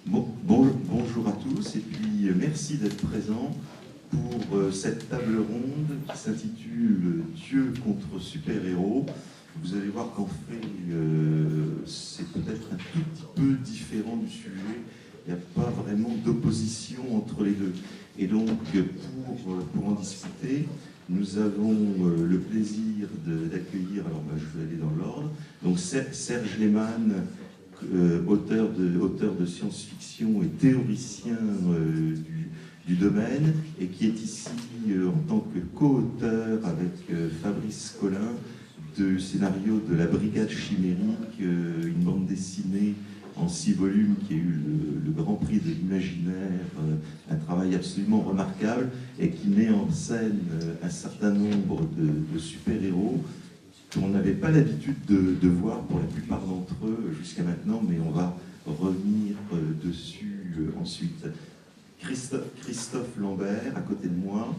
Bonjour à tous et puis merci d'être présents pour cette table ronde qui s'intitule Dieu contre super-héros. Vous allez voir qu'en fait c'est peut-être un tout petit peu différent du sujet. Il n'y a pas vraiment d'opposition entre les deux. Et donc pour en discuter, nous avons le plaisir d'accueillir, alors je vais aller dans l'ordre, donc Serge Lehmann, auteur de science-fiction et théoricien du domaine, et qui est ici en tant que co-auteur avec Fabrice Collin du scénario de La Brigade Chimérique, une bande dessinée en 6 volumes qui a eu le Grand Prix de l'imaginaire, un travail absolument remarquable et qui met en scène un certain nombre de super-héros qu'on n'avait pas l'habitude de voir pour la plupart d'entre eux jusqu'à maintenant, mais on va revenir dessus ensuite. Christophe Lambert, à côté de moi,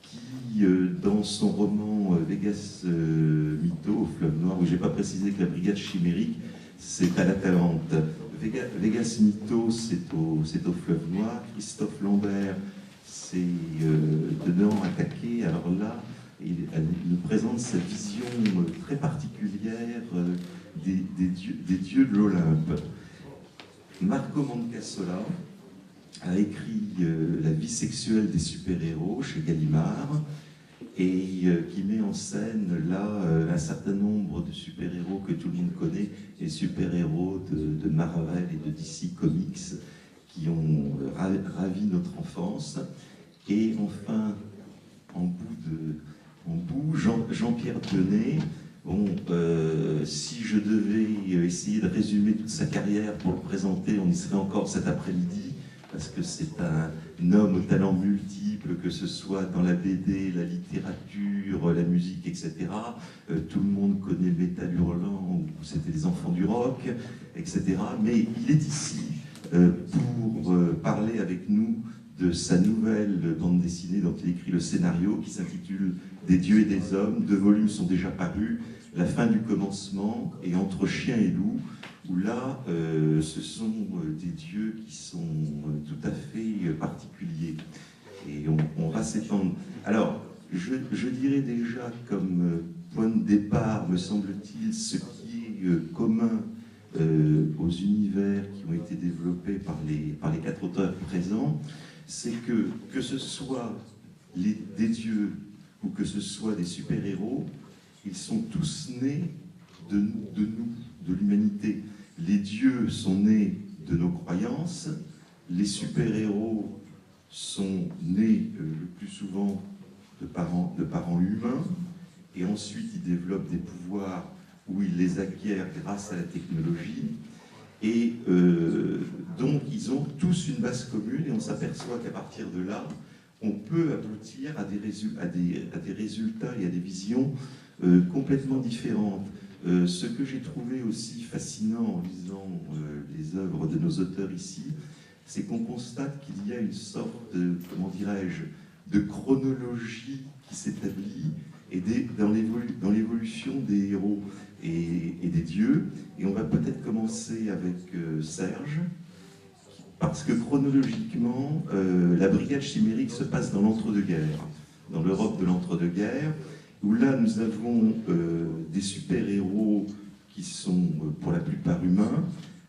qui, dans son roman Vegas Mytho, au Fleuve Noir, où j'ai pas précisé que La Brigade Chimérique, c'est à la Talente. Vegas Mytho, c'est au Fleuve Noir. Christophe Lambert, c'est dedans attaqué. Alors là, elle nous présente sa vision très particulière des dieux de l'Olympe. Marco Mancassola a écrit La vie sexuelle des super-héros chez Gallimard et qui met en scène là un certain nombre de super-héros que tout le monde connaît, les super-héros de Marvel et de DC Comics qui ont ravi notre enfance. Et enfin, en bout, Jean-Pierre Dionnet. Bon, si je devais essayer de résumer toute sa carrière pour le présenter, on y serait encore cet après-midi, parce que c'est un homme aux talents multiples, que ce soit dans la BD, la littérature, la musique, etc. Tout le monde connaît Métal Hurlant, où c'était les enfants du rock, etc. Mais il est ici pour parler avec nous de sa nouvelle bande dessinée dont il écrit le scénario, qui s'intitule Des dieux et des hommes. 2 volumes sont déjà parus, La fin du commencement et Entre chien et loup, où là, ce sont des dieux qui sont tout à fait particuliers. Et on va s'étendre. Alors, je dirais déjà comme point de départ, me semble-t-il, ce qui est commun aux univers qui ont été développés par les 4 auteurs présents, c'est que ce soit des dieux ou que ce soit des super-héros, ils sont tous nés de nous, de l'humanité. Les dieux sont nés de nos croyances, les super-héros sont nés le plus souvent de parents humains, et ensuite ils développent des pouvoirs où ils les acquièrent grâce à la technologie. Et donc, ils ont tous une base commune et on s'aperçoit qu'à partir de là, on peut aboutir à des résultats et à des visions complètement différentes. Ce que j'ai trouvé aussi fascinant en lisant les œuvres de nos auteurs ici, c'est qu'on constate qu'il y a une sorte, comment dirais-je, de chronologie qui s'établit et dans l'évolution des héros et des dieux. Et on va peut-être commencer avec Serge, parce que chronologiquement, la Brigade Chimérique se passe dans l'entre-deux-guerres, dans l'Europe de l'entre-deux-guerres, où là nous avons des super-héros qui sont pour la plupart humains.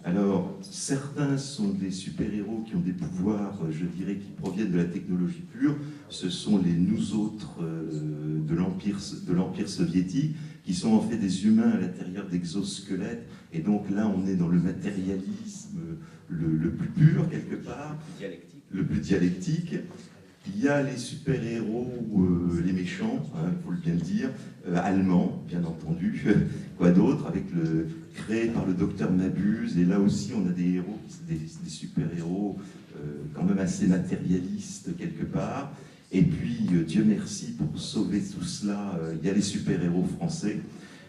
Alors, certains sont des super-héros qui ont des pouvoirs, je dirais, qui proviennent de la technologie pure. Ce sont les nous autres de l'Empire soviétique, qui sont en fait des humains à l'intérieur d'exosquelettes. Et donc là, on est dans le matérialisme le plus pur, quelque part, le plus dialectique. Il y a les super-héros, les méchants, il faut bien le dire, allemands, bien entendu, quoi d'autre, créé par le docteur Mabuse, et là aussi on a des héros, des super-héros quand même assez matérialistes quelque part. Et puis, Dieu merci, pour sauver tout cela, il y a les super-héros français,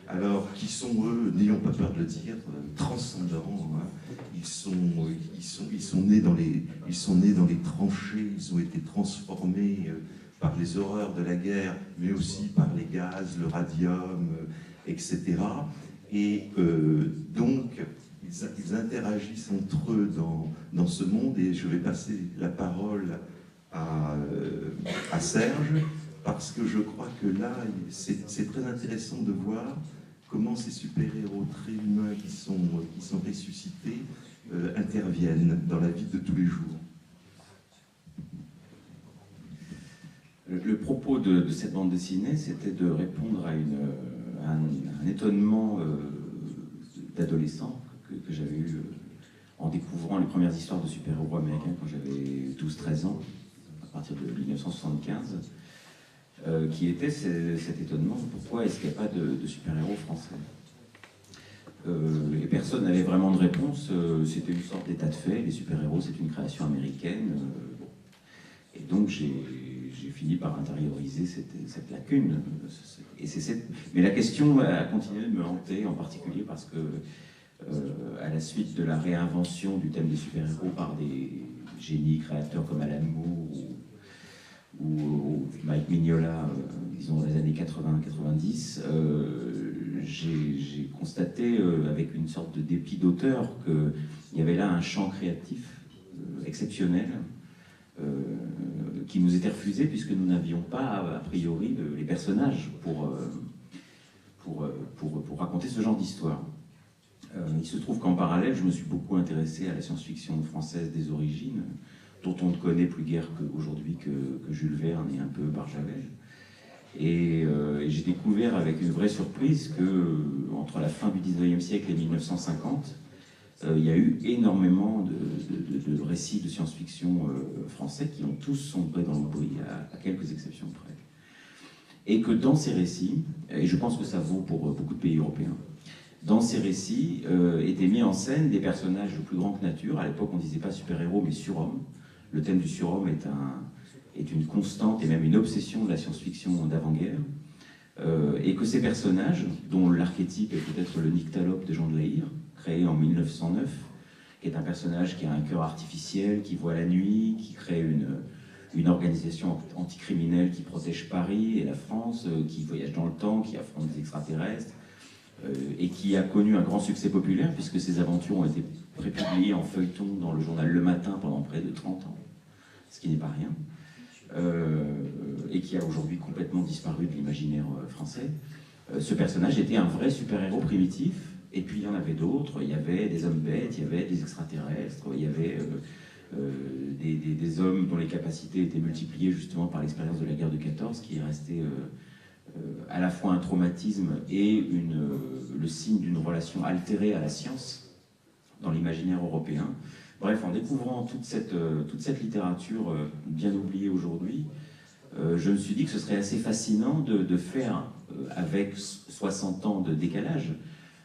alors qui sont, eux, n'ayons pas peur de le dire, transcendants. Ils sont nés dans les tranchées, ils ont été transformés par les horreurs de la guerre, mais aussi par les gaz, le radium, etc. Et donc, ils interagissent entre eux dans ce monde, et je vais passer la parole à Serge, parce que je crois que là, c'est très intéressant de voir comment ces super-héros très humains qui sont ressuscités interviennent dans la vie de tous les jours. Le propos de cette bande dessinée, c'était de répondre à un étonnement d'adolescent que j'avais eu en découvrant les premières histoires de super-héros américains quand j'avais 12-13 ans, à partir de 1975, qui était cet étonnement: pourquoi est-ce qu'il n'y a pas de super-héros français? Et personne n'avait vraiment de réponse. C'était une sorte d'état de fait. Les super-héros, c'est une création américaine. Et donc j'ai fini par intérioriser cette lacune. Mais la question a continué de me hanter, en particulier parce que, à la suite de la réinvention du thème des super-héros par des génies créateurs comme Alan Moore ou Mike Mignola, disons dans les années 80-90, j'ai constaté avec une sorte de dépit d'auteur qu'il y avait là un champ créatif exceptionnel, qui nous était refusé puisque nous n'avions pas, a priori, les personnages pour raconter ce genre d'histoire. Il se trouve qu'en parallèle, je me suis beaucoup intéressé à la science-fiction française des origines, dont on ne connaît plus guère qu'aujourd'hui que Jules Verne et un peu Barjavel. Et j'ai découvert avec une vraie surprise que, entre la fin du 19e siècle et 1950, il y a eu énormément de récits de science-fiction français qui ont tous sombré dans l'oubli, à quelques exceptions près. Et que dans ces récits, et je pense que ça vaut pour beaucoup de pays européens, dans ces récits étaient mis en scène des personnages plus grands que nature. À l'époque, on ne disait pas super-héros, mais surhomme. Le thème du surhomme est une constante et même une obsession de la science-fiction d'avant-guerre. Et que ces personnages, dont l'archétype est peut-être le nyctalope de Jean de La Hire, créé en 1909, qui est un personnage qui a un cœur artificiel, qui voit la nuit, qui crée une organisation anticriminelle qui protège Paris et la France, qui voyage dans le temps, qui affronte des extraterrestres, et qui a connu un grand succès populaire, puisque ses aventures ont été prépubliées en feuilleton dans le journal Le Matin pendant près de 30 ans, ce qui n'est pas rien, et qui a aujourd'hui complètement disparu de l'imaginaire français. Ce personnage était un vrai super-héros primitif. Et puis il y en avait d'autres, il y avait des hommes bêtes, il y avait des extraterrestres, il y avait des hommes dont les capacités étaient multipliées justement par l'expérience de la guerre de 14, qui est restée à la fois un traumatisme et le signe d'une relation altérée à la science dans l'imaginaire européen. Bref, en découvrant toute cette littérature bien oubliée aujourd'hui, je me suis dit que ce serait assez fascinant de faire, avec 60 ans de décalage,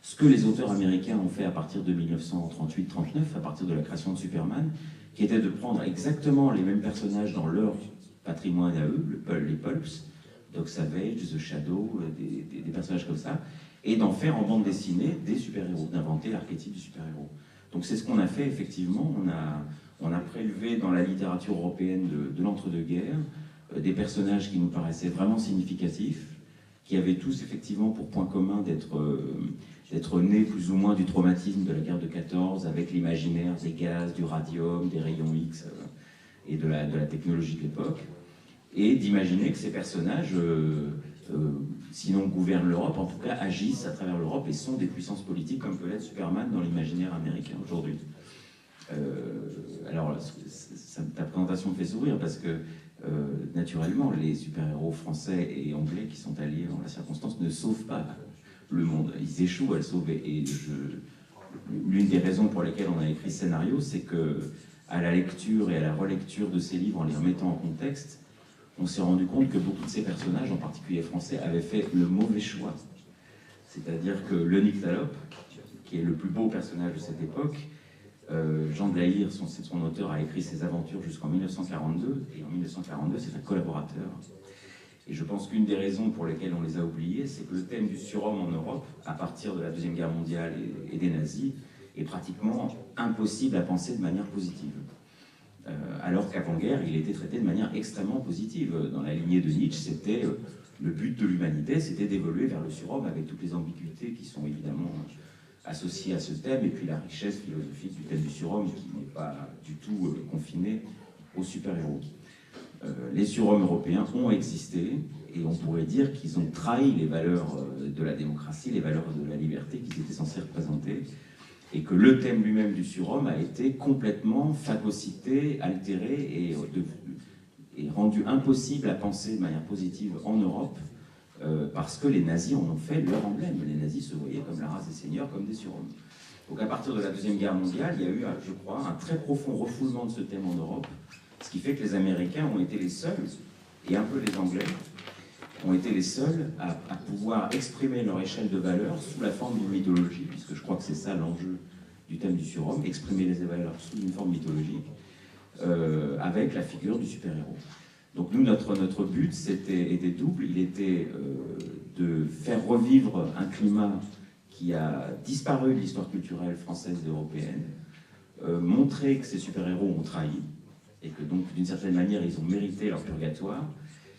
ce que les auteurs américains ont fait à partir de 1938-39, à partir de la création de Superman, qui était de prendre exactement les mêmes personnages dans leur patrimoine à eux, les pulps, Doc Savage, The Shadow, des personnages comme ça, et d'en faire en bande dessinée des super-héros, d'inventer l'archétype du super-héros. Donc c'est ce qu'on a fait effectivement. On a prélevé dans la littérature européenne de l'entre-deux-guerres des personnages qui nous paraissaient vraiment significatifs, qui avaient tous effectivement pour point commun d'être nés plus ou moins du traumatisme de la guerre de 14, avec l'imaginaire des gaz, du radium, des rayons X et de la technologie de l'époque, et d'imaginer que ces personnages, sinon gouvernent l'Europe, en tout cas agissent à travers l'Europe et sont des puissances politiques, comme peut l'être Superman dans l'imaginaire américain aujourd'hui. Alors, ta présentation me fait sourire parce que, naturellement, les super-héros français et anglais qui sont alliés dans la circonstance ne sauvent pas le monde. Ils échouent à le sauver. Et l'une des raisons pour lesquelles on a écrit ce scénario, c'est que, à la lecture et à la relecture de ces livres, en les remettant en contexte, on s'est rendu compte que beaucoup de ces personnages, en particulier français, avaient fait le mauvais choix. C'est-à-dire que le nyctalope, qui est le plus beau personnage de cette époque, Jean de La Hire, son auteur, a écrit ses aventures jusqu'en 1942, et en 1942, c'est un collaborateur. Et je pense qu'une des raisons pour lesquelles on les a oubliés, c'est que le thème du surhomme en Europe, à partir de la Deuxième Guerre mondiale et des nazis, est pratiquement impossible à penser de manière positive. Alors qu'avant-guerre, il était traité de manière extrêmement positive. Dans la lignée de Nietzsche, c'était le but de l'humanité, c'était d'évoluer vers le surhomme avec toutes les ambiguïtés qui sont évidemment associé à ce thème, et puis la richesse philosophique du thème du surhomme, qui n'est pas du tout confiné aux super-héros. Les surhommes européens ont existé, et on pourrait dire qu'ils ont trahi les valeurs de la démocratie, les valeurs de la liberté qu'ils étaient censés représenter, et que le thème lui-même du surhomme a été complètement phagocyté, altéré et rendu impossible à penser de manière positive en Europe, parce que les nazis en ont fait leur emblème. Les nazis se voyaient comme la race des seigneurs, comme des surhommes. Donc à partir de la Deuxième Guerre mondiale, il y a eu, je crois, un très profond refoulement de ce thème en Europe, ce qui fait que les Américains ont été les seuls, et un peu les Anglais, ont été les seuls à pouvoir exprimer leur échelle de valeurs sous la forme d'une mythologie, puisque je crois que c'est ça l'enjeu du thème du surhomme, exprimer les valeurs sous une forme mythologique, avec la figure du super-héros. Donc nous, notre but était double. Il était de faire revivre un climat qui a disparu de l'histoire culturelle française et européenne, montrer que ces super-héros ont trahi, et que donc d'une certaine manière ils ont mérité leur purgatoire,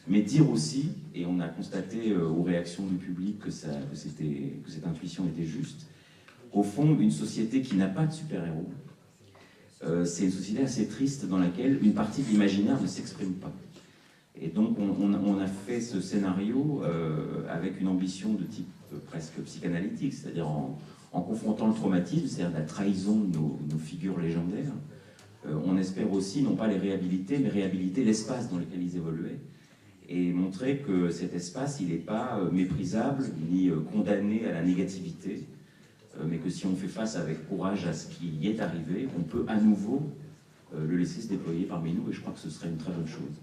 mais dire aussi, et on a constaté aux réactions du public que cette intuition était juste, au fond, une société qui n'a pas de super-héros, c'est une société assez triste dans laquelle une partie de l'imaginaire ne s'exprime pas. Et donc on a fait ce scénario avec une ambition de type presque psychanalytique, c'est-à-dire en confrontant le traumatisme, c'est-à-dire la trahison de nos figures légendaires. On espère aussi, non pas les réhabiliter, mais réhabiliter l'espace dans lequel ils évoluaient, et montrer que cet espace, il n'est pas méprisable, ni condamné à la négativité, mais que si on fait face avec courage à ce qui y est arrivé, on peut à nouveau le laisser se déployer parmi nous, et je crois que ce serait une très bonne chose.